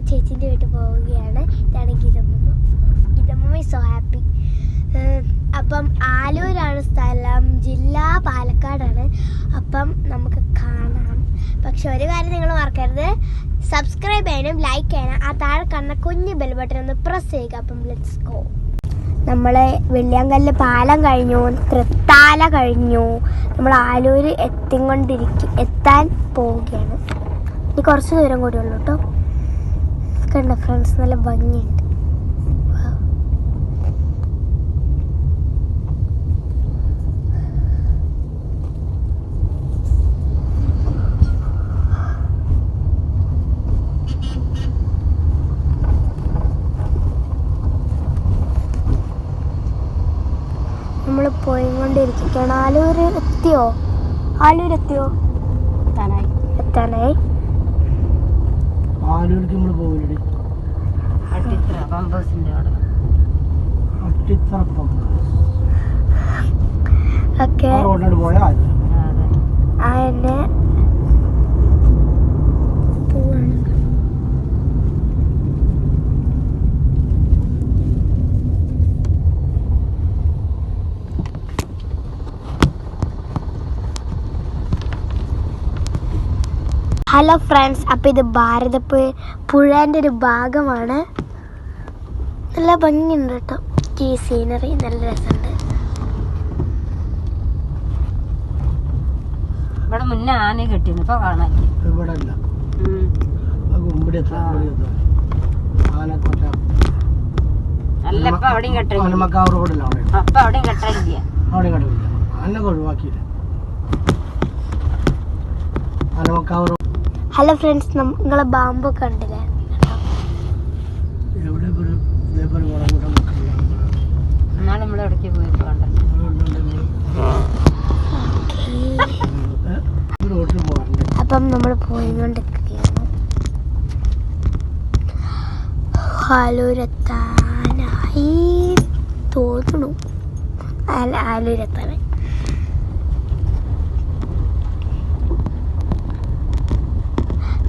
എൻ്റെ ചേച്ചീൻ്റെ വീട്ടിൽ പോവുകയാണ്. ഇതാണ് Geethamma. Geethamma is so happy. അപ്പം ആലൂരാണ് സ്ഥലം, ജില്ല പാലക്കാടാണ്. അപ്പം നമുക്ക് കാണാം. പക്ഷെ ഒരു കാര്യം നിങ്ങൾ മറക്കരുത്, സബ്സ്ക്രൈബ് ചെയ്യാനും ലൈക്ക് ചെയ്യാനും ആ താഴെ കാണുന്ന കുഞ്ഞു ബെൽ ബട്ടൺ ഒന്ന് പ്രസ് ചെയ്യുക. അപ്പം ലെറ്റ്സ് ഗോ. നമ്മൾ വെള്ളിയാങ്കല്ല് പാലം കഴിഞ്ഞു, തൃത്താല കഴിഞ്ഞു, നമ്മൾ ആലൂര് എത്താൻ പോവുകയാണ്. ഇനി കുറച്ച് ദൂരം കൂടി ഉള്ളൂ കേട്ടോ. കണ്ട ഫ്രണ്ട്സ്, നല്ല ഭംഗിയുണ്ട്. നമ്മൾ പോയിക്കൊണ്ടിരിക്കുകയാണ്. ആലൂരെത്തിയോ? എത്താനായി. ആലൂർക്ക് നമ്മൾ പോകില്ലേ? ഓക്കെ, എന്നെ ഹലോ ഫ്രണ്ട്സ്, അപ്പോൾ ഇത് ഭാരതപ്പുഴേൻ്റെ ഒരു ഭാഗമാണ്. നല്ല ഭംഗിയുണ്ട് കേട്ടോ. ഈ സീനറി നല്ല രസമുണ്ട്. ഇവിടെ മുന്നേ ആന കെട്ടിയിരുന്നു, ഇപ്പൊ കാണാൻ അല്ല, ഇപ്പൊ അവിടെയും കെട്ടില്ല. അപ്പൊ അവിടെയും കെട്ടില്ല. ഹലോ ഫ്രണ്ട്സ്, നിങ്ങളെ ബാമ്പു കണ്ടില്ലേ? അപ്പം നമ്മൾ പോയിക്കൊണ്ടിരിക്കുകയാണ്. ആലൂരെത്താനായി തോന്നുന്നു. ആലൂരെത്താനായി.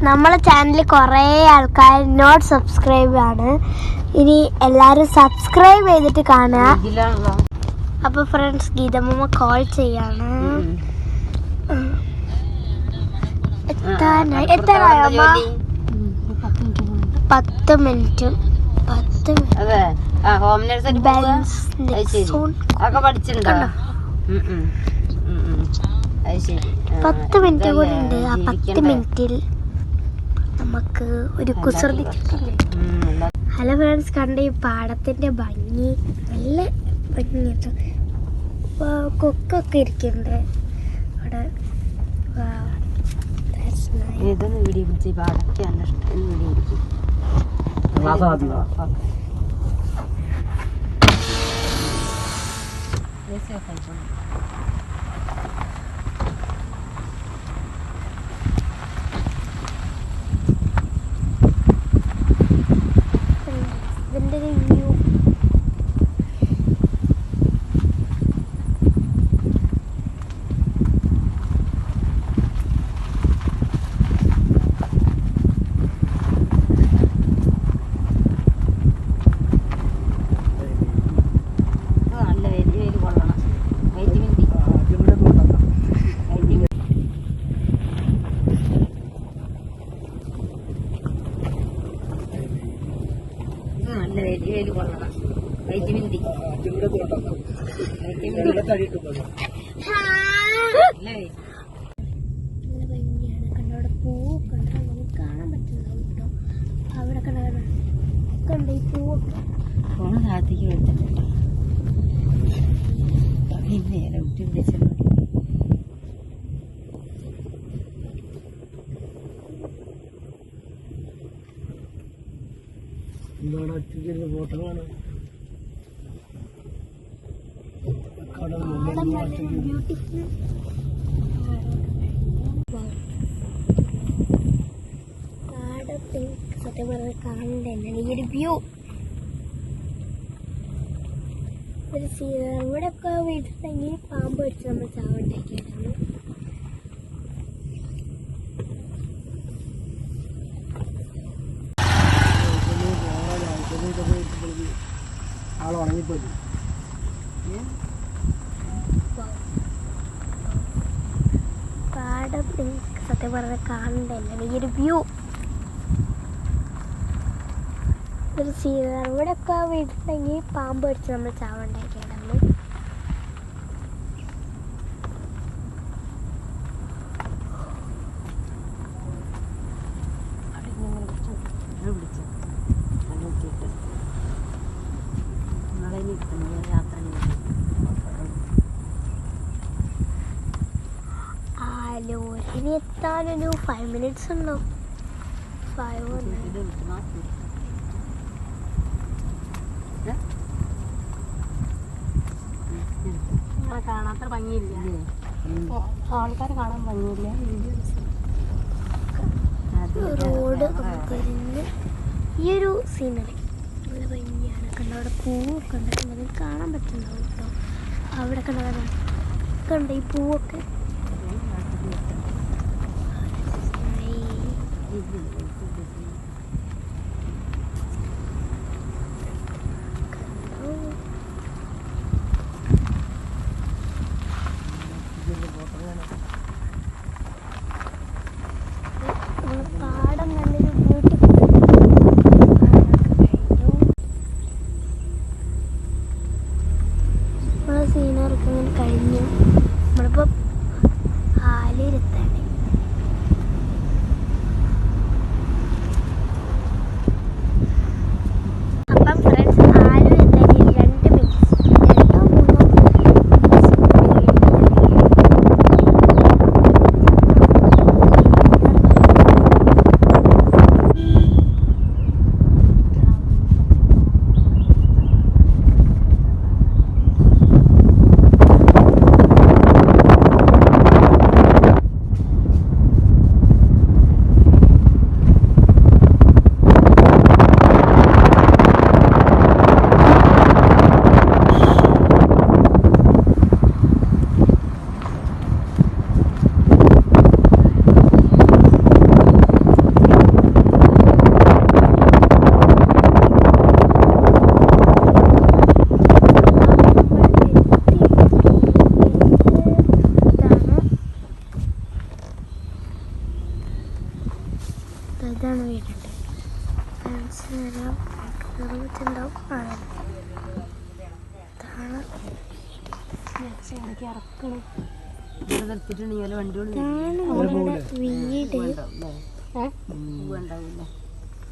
നമ്മളെ ചാനലിൽ കുറേ ആൾക്കാർ നോട്ട് സബ്സ്ക്രൈബ് ആണ്. ഇനി എല്ലാവരും സബ്സ്ക്രൈബ് ചെയ്തിട്ട് കാണുക. അപ്പോൾ ഫ്രണ്ട്സ്, ഗീതമ്മ കോൾ ചെയ്യാണ്. എത്താനായോ? 10 മിനിറ്റ്. ഹോം നഴ്സ് 10 മിനിറ്റ് കൂടി ഉണ്ട്. ആ 10 മിനിറ്റിൽ നമുക്ക് ഒരു കുസൃതി ചിത്രം കിട്ടും. ഹലോ ഫ്രണ്ട്സ്, കണ്ട ഈ പാടത്തിന്റെ ഭംഗി, നല്ല ഭംഗിയുണ്ട്. കൊക്കൊക്കെ ഇരിക്കുന്നുണ്ട് അവിടെ. ഇതിൻ്റെ ഒരു വ്യൂ. കണ്ടവിടെ പൂവൊക്കെ ഉണ്ട്. നമുക്ക് കാണാൻ പറ്റുന്നുണ്ടാവും കേട്ടോ. അവിടെ കണ്ട ഈ പൂവൊക്കെ താഴത്തേക്ക് വെച്ചിട്ടുണ്ട്. ഫോട്ടോകളാണ്. ബ്യൂട്ടിഫുൾ. സത്യം പറഞ്ഞാൽ കാണണ്ട ഈ ഒരു വ്യൂ. ഇവിടെ ഒക്കെ വീട്ടിലെങ്കിൽ പാമ്പ് വെച്ച് നമ്മൾ ചാവണ്ടാക്കിയായിരുന്നു. ഉണങ്ങിപ്പോയി. പാടം നിങ്ങൾക്ക് സത്യം പറഞ്ഞാൽ കാണണ്ടല്ലേ ഈ ഒരു വ്യൂ. ഒരു സീനറി ഇവിടെയൊക്കെ വീട്ടിലെങ്കിൽ പാമ്പ് അടിച്ച് നമ്മൾ ചാവണ്ടാക്കിയാണ്. ആലോചന എത്താനൊരു 5 minutes ഉണ്ടാവും. 5 കാണാത്ര ഭംഗിയില്ല, ആൾക്കാരെ കാണാൻ ഭംഗിയില്ല. റോഡ് തിരിഞ്ഞ് ഈ ഒരു സീനറി നല്ല ഭംഗിയാണ്. കണ്ട അവിടെ പൂവൊക്കെ ഉണ്ട്, നിങ്ങൾക്ക് കാണാൻ പറ്റുന്നുണ്ടാവും കേട്ടോ. അവിടെ കണ്ടതാണ് കണ്ട ഈ പൂവൊക്കെ. പാടം നല്ലൊരു ബ്യൂട്ടിഫുൾ നമ്മളെ സീനറൊക്കെ ഇങ്ങനെ കഴിഞ്ഞു. നമ്മളിപ്പോൾ ആലയിലെത്താണ്. അപ്പം ഫ്രണ്ട്സ് ആലയിലെത്താൻ 2 minutes 2 3 ഇതാണ് വീടുണ്ട്. നിർമ്മിച്ചിട്ടുണ്ടാവും.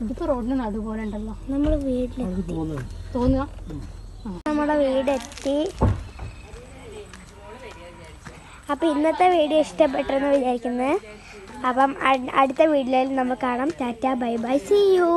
ഇതിപ്പോ റോഡിന് നടുപോലെ ഉണ്ടല്ലോ. നമ്മൾ വീട്ടിലെത്തി തോന്നുക നമ്മുടെ വീടെത്തി. അപ്പം ഇന്നത്തെ വീഡിയോ ഇഷ്ടപ്പെട്ടെന്ന് വിചാരിക്കുന്നത്. അപ്പം അടുത്ത വീഡിയോയിൽ നമ്മൾ കാണാം. Tata bye bye, see U.